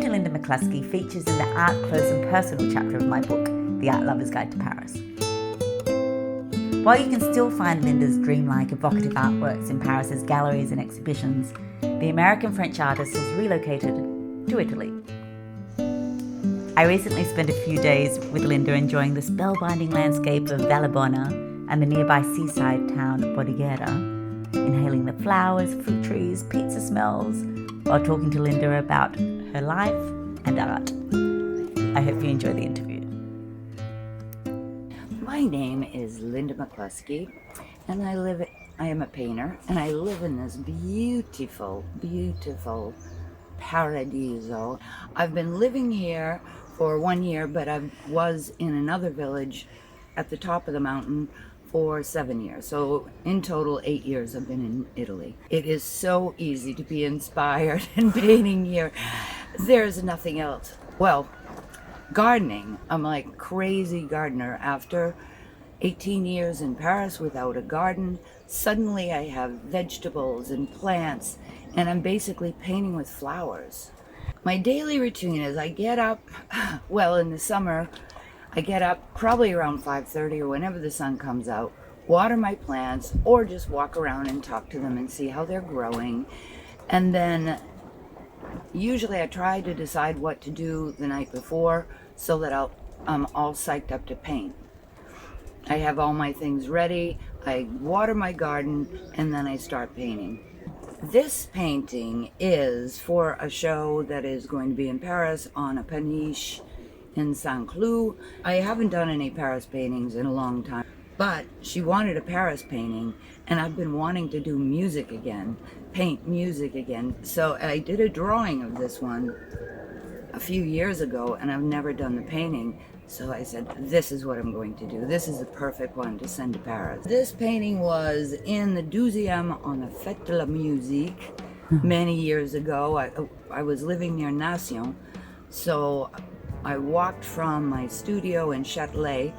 story Linda McCluskey features in the art, close and personal chapter of my book, The Art Lover's Guide to Paris. While you can still find Linda's dreamlike, evocative artworks in Paris's galleries and exhibitions, the American-French artist has relocated to Italy. I recently spent a few days with Linda enjoying the spellbinding landscape of Vallabona and the nearby seaside town of Bordighera, inhaling the flowers, fruit trees, pizza smells, while talking to Linda about her life and art. I hope you enjoy the interview. My name is Linda McCluskey, and I am a painter, and I live in this beautiful, beautiful paradiso. I've been living here for 1 year, but I was in another village at the top of the mountain for 7 years. So in total, 8 years I've been in Italy. It is so easy to be inspired in painting here. There's nothing else. Well, gardening. I'm like crazy gardener. After 18 years in Paris without a garden, suddenly I have vegetables and plants, and I'm basically painting with flowers. My daily routine is I get up, well, in the summer, I get up probably around 5:30 or whenever the sun comes out, water my plants, or just walk around and talk to them and see how they're growing. And then usually I try to decide what to do the night before so that I'm all psyched up to paint. I have all my things ready, I water my garden, and then I start painting. This painting is for a show that is going to be in Paris on a paniche in Saint-Cloud. I haven't done any Paris paintings in a long time, but she wanted a Paris painting, and I've been wanting to do music again, paint music again. So I did a drawing of this one a few years ago, and I've never done the painting. So I said, this is what I'm going to do. This is the perfect one to send to Paris. This painting was in the 12e on the Fête de la Musique many years ago. I was living near Nation, so I walked from my studio in Châtelet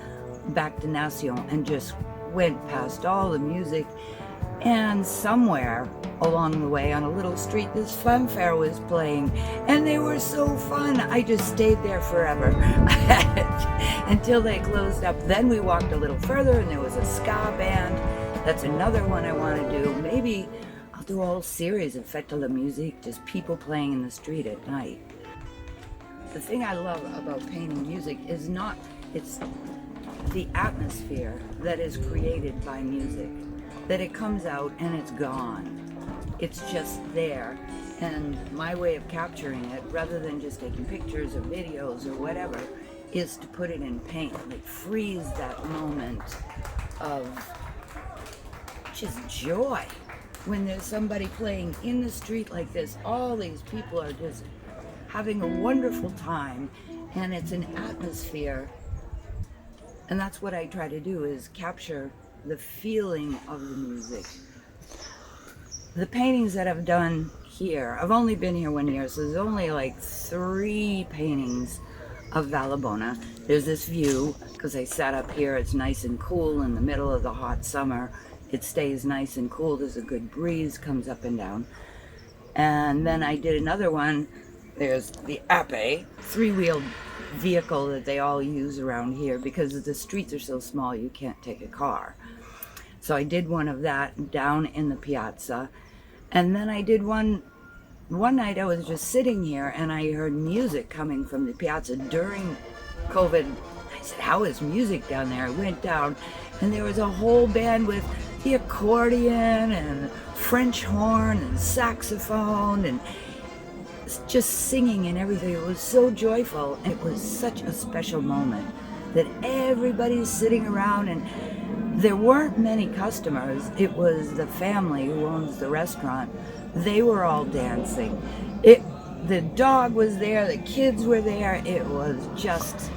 back to Nation and just went past all the music, and somewhere along the way on a little street this fanfare was playing, and they were so fun. I just stayed there forever until they closed up. Then we walked a little further and there was a ska band. That's another one I want to do. Maybe I'll do a whole series of Fête de la Musique, just people playing in the street at night. The thing I love about painting music is it's the atmosphere that is created by music, that it comes out and it's gone. It's just there. And my way of capturing it, rather than just taking pictures or videos or whatever, is to put it in paint, like freeze that moment of just joy. When there's somebody playing in the street like this, all these people are just having a wonderful time, and it's an atmosphere. And that's what I try to do, is capture the feeling of the music. The paintings that I've done here, I've only been here 1 year, so there's only like 3 paintings of Vallabona. There's this view, because I sat up here, it's nice and cool in the middle of the hot summer. It stays nice and cool, there's a good breeze, comes up and down. And then I did another one. There's the Ape, 3-wheeled vehicle that they all use around here because the streets are so small you can't take a car. So I did one of that down in the piazza. And then I did one night I was just sitting here and I heard music coming from the piazza during COVID. I said, how is music down there? I went down and there was a whole band with the accordion and French horn and saxophone and just singing and everything. It was so joyful. It was such a special moment that everybody's sitting around, and there weren't many customers. It was the family who owns the restaurant. They were all dancing. The dog was there, the kids were there. It was just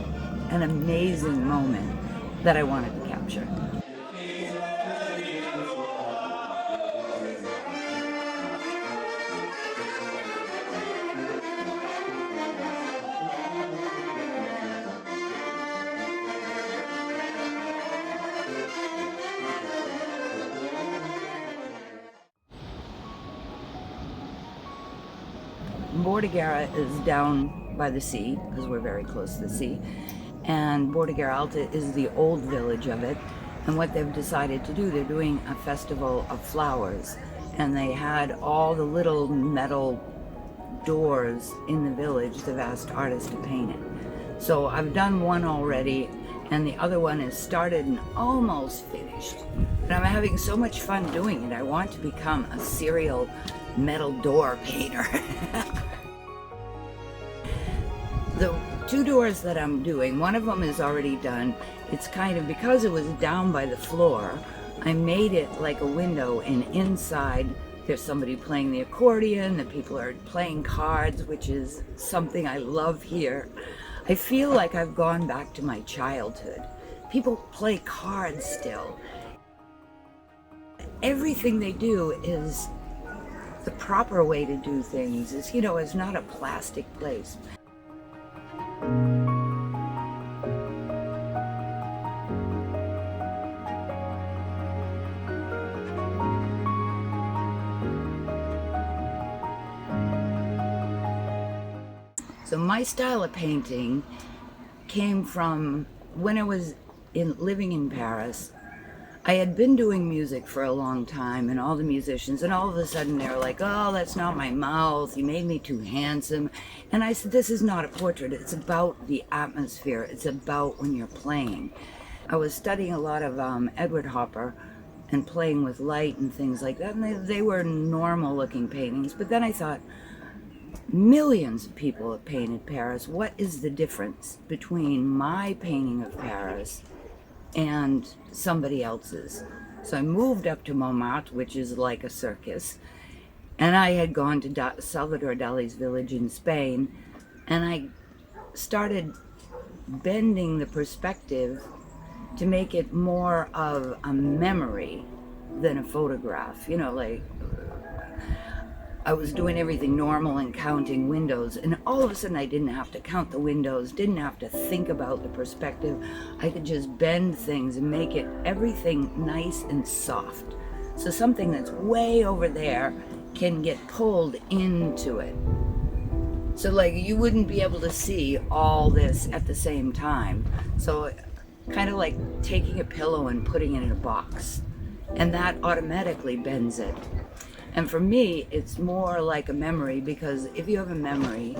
an amazing moment that I wanted to capture. Bordighera is down by the sea, because we're very close to the sea. And Bordighera Alta is the old village of it. And what they've decided to do, they're doing a festival of flowers. And they had all the little metal doors in the village they've asked artists to paint it. So I've done one already, and the other one is started and almost finished. But I'm having so much fun doing it. I want to become a serial metal door painter. The two doors that I'm doing, one of them is already done. It's kind of, because it was down by the floor, I made it like a window, and inside there's somebody playing the accordion, the people are playing cards, which is something I love here. I feel like I've gone back to my childhood. People play cards still. Everything they do is the proper way to do things. Is, it's not a plastic place. So my style of painting came from when I was living in Paris. I had been doing music for a long time, and all the musicians, and all of a sudden they were like, "Oh, that's not my mouth, you made me too handsome." And I said, this is not a portrait, it's about the atmosphere, it's about when you're playing. I was studying a lot of Edward Hopper and playing with light and things like that, and they were normal looking paintings. But then I thought, millions of people have painted Paris. What is the difference between my painting of Paris and somebody else's? So I moved up to Montmartre, which is like a circus, and I had gone to Salvador Dali's village in Spain, and I started bending the perspective to make it more of a memory than a photograph. Like I was doing everything normal and counting windows, and all of a sudden I didn't have to count the windows, didn't have to think about the perspective. I could just bend things and make everything nice and soft. So something that's way over there can get pulled into it. So like you wouldn't be able to see all this at the same time. So kind of like taking a pillow and putting it in a box, and that automatically bends it. And for me, it's more like a memory, because if you have a memory,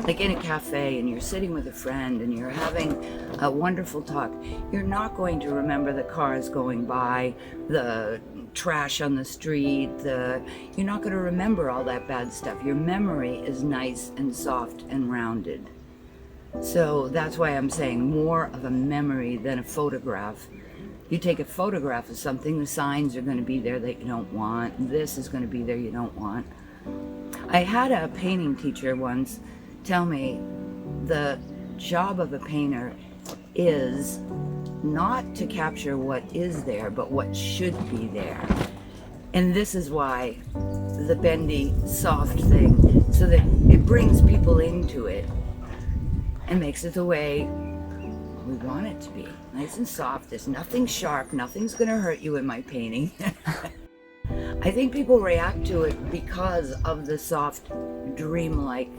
like in a cafe and you're sitting with a friend and you're having a wonderful talk, you're not going to remember the cars going by, the trash on the street, you're not going to remember all that bad stuff. Your memory is nice and soft and rounded. So that's why I'm saying more of a memory than a photograph. You take a photograph of something, the signs are going to be there that you don't want. This is going to be there you don't want. I had a painting teacher once tell me the job of a painter is not to capture what is there, but what should be there. And this is why the bendy, soft thing, so that it brings people into it and makes it the way we want it to be. Nice and soft. There's nothing sharp. Nothing's going to hurt you in my painting. I think people react to it because of the soft, dreamlike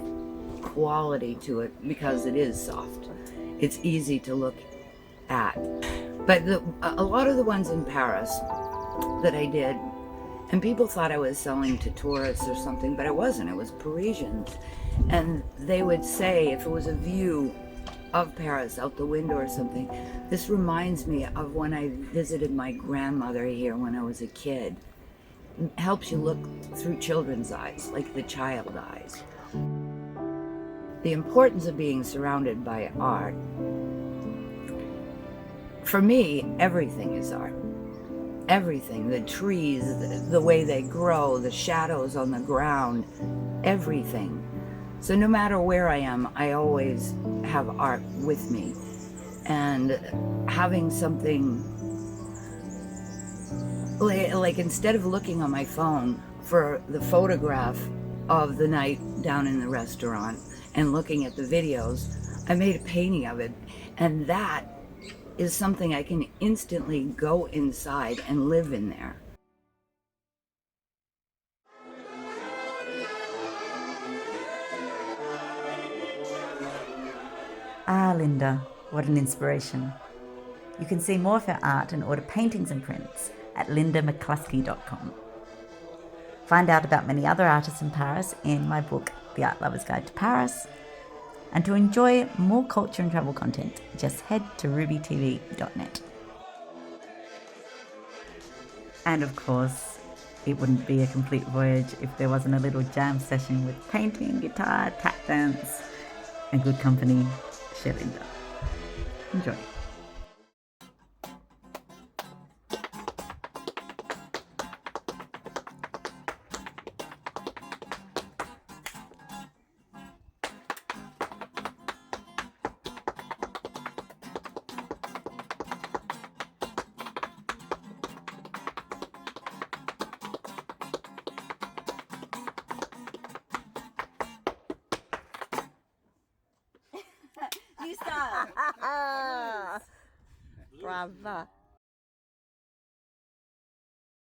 quality to it, because it is soft. It's easy to look at. But a lot of the ones in Paris that I did, and people thought I was selling to tourists or something, but I wasn't. It was Parisians. And they would say, if it was a view of Paris out the window or something, this reminds me of when I visited my grandmother here when I was a kid. It helps you look through children's eyes, like the child eyes. The importance of being surrounded by art. For me, everything is art. Everything, the trees, the way they grow, the shadows on the ground, everything. So no matter where I am, I always have art with me. And having something, like instead of looking on my phone for the photograph of the night down in the restaurant and looking at the videos, I made a painting of it. And that is something I can instantly go inside and live in there. Linda, what an inspiration. You can see more of her art and order paintings and prints at lindamccluskey.com. Find out about many other artists in Paris in my book, The Art Lover's Guide to Paris. And to enjoy more culture and travel content, just head to rubytv.net. And of course, it wouldn't be a complete voyage if there wasn't a little jam session with painting, guitar, tap dance, and good company, Linda. Enjoy. You start. Brava.